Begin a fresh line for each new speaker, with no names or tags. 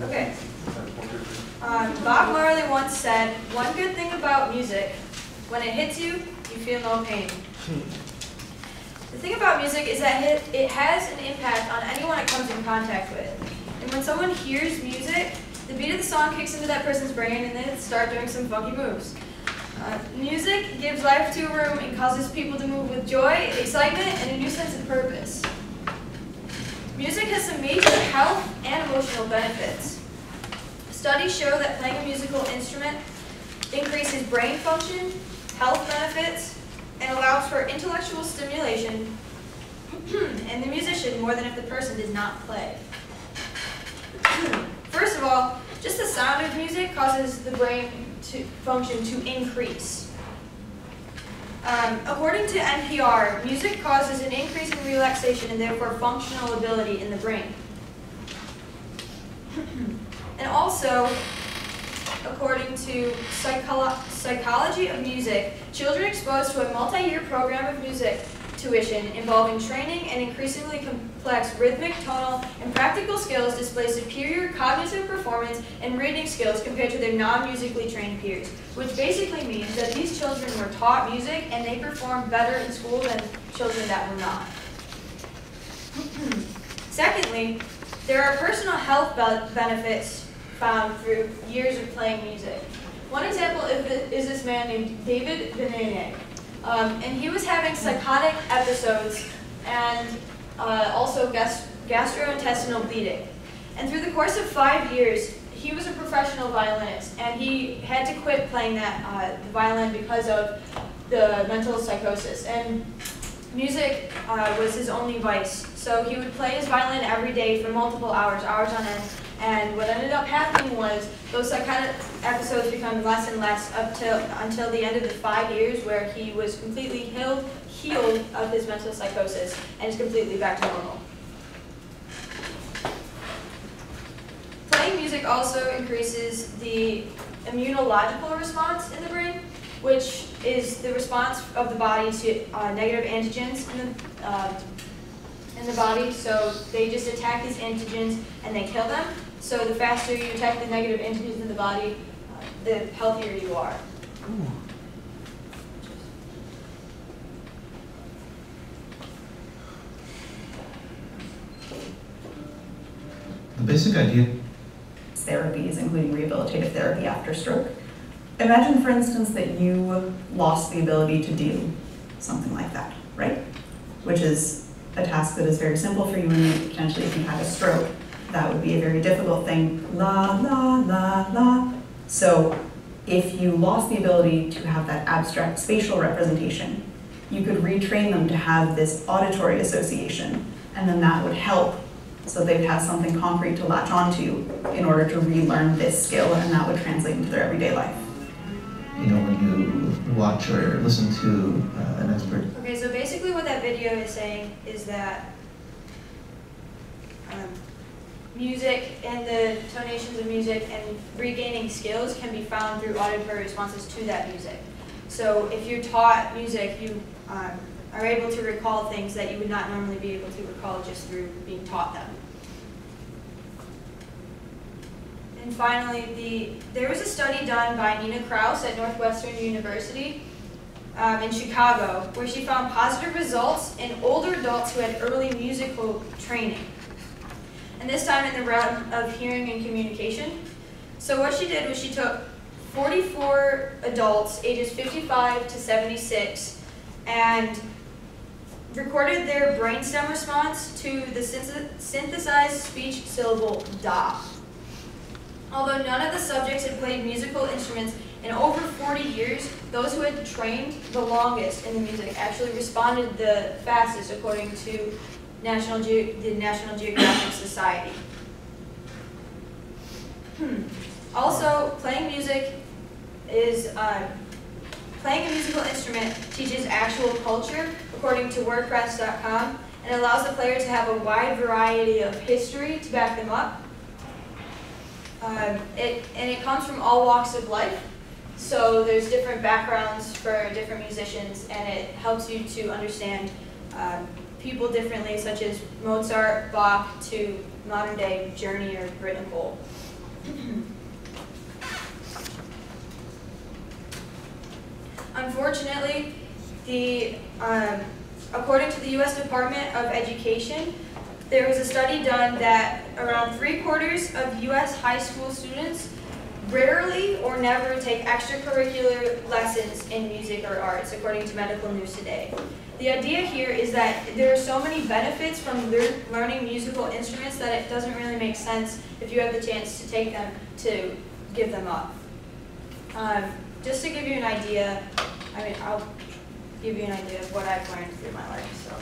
Okay. Bob Marley once said, "One good thing about music, when it hits you, you feel no pain." The thing about music is that it has an impact on anyone it comes in contact with. And when someone hears music, the beat of the song kicks into that person's brain and they start doing some funky moves. Music gives life to a room and causes people to move with joy, excitement, and a new sense of purpose. Music has some major health and emotional benefits. Studies show that playing a musical instrument increases brain function, health benefits, and allows for intellectual stimulation in the musician more than if the person does not play. First of all, just the sound of music causes the brain function to increase. According to NPR, music causes an increase in relaxation and therefore functional ability in the brain. And also, according to Psychology of Music, children exposed to a multi-year program of music tuition involving training and increasingly complex rhythmic, tonal, and practical skills display superior cognitive performance and reading skills compared to their non-musically trained peers, which basically means that these children were taught music and they performed better in school than children that were not. Secondly, there are personal health benefits found through years of playing music. One example is this man named David Benene. And he was having psychotic episodes and also gastrointestinal bleeding. And through the course of 5 years, he was a professional violinist, and he had to quit playing the violin because of the mental psychosis. And music was his only vice. So he would play his violin every day for multiple hours on end. And what ended up happening was those psychotic episodes become less and less until the end of the 5 years, where he was completely healed of his mental psychosis and is completely back to normal. Playing music also increases the immunological response in the brain, which is the response of the body to negative antigens in the body. So they just attack these antigens and they kill them. So the faster you attack the negative antigens in the body, the healthier you are.
Ooh. The basic idea.
Therapies, including rehabilitative therapy after stroke. Imagine, for instance, that you lost the ability to do something like that, right? Which is a task that is very simple for you, and potentially if you had a stroke, that would be a very difficult thing. La, la, la, la. So if you lost the ability to have that abstract spatial representation, you could retrain them to have this auditory association, and then that would help so they would have something concrete to latch onto in order to relearn this skill, and that would translate into their everyday life.
You know, when you watch or listen to an expert.
Okay, so basically what that video is saying is that music and the tonations of music and regaining skills can be found through auditory responses to that music. So if you're taught music, you are able to recall things that you would not normally be able to recall just through being taught them. And finally, there was a study done by Nina Kraus at Northwestern University in Chicago, where she found positive results in older adults who had early musical training. And this time in the realm of hearing and communication. So what she did was she took 44 adults ages 55 to 76 and recorded their brainstem response to the synthesized speech syllable da. Although none of the subjects had played musical instruments in over 40 years, those who had trained the longest in the music actually responded the fastest, according to the National Geographic Society. Also, playing a musical instrument teaches actual culture, according to WordPress.com, and allows the player to have a wide variety of history to back them up. It comes from all walks of life, so there's different backgrounds for different musicians, and it helps you to understand people differently, such as Mozart, Bach, to modern day Journey or Brit Nicole. Unfortunately, according to the U.S. Department of Education, there was a study done that around 3/4 of U.S. high school students rarely or never take extracurricular lessons in music or arts, according to Medical News Today. The idea here is that there are so many benefits from learning musical instruments that it doesn't really make sense if you have the chance to take them to give them up. Just to give you an idea, I'll give you an idea of what I've learned through my life. So.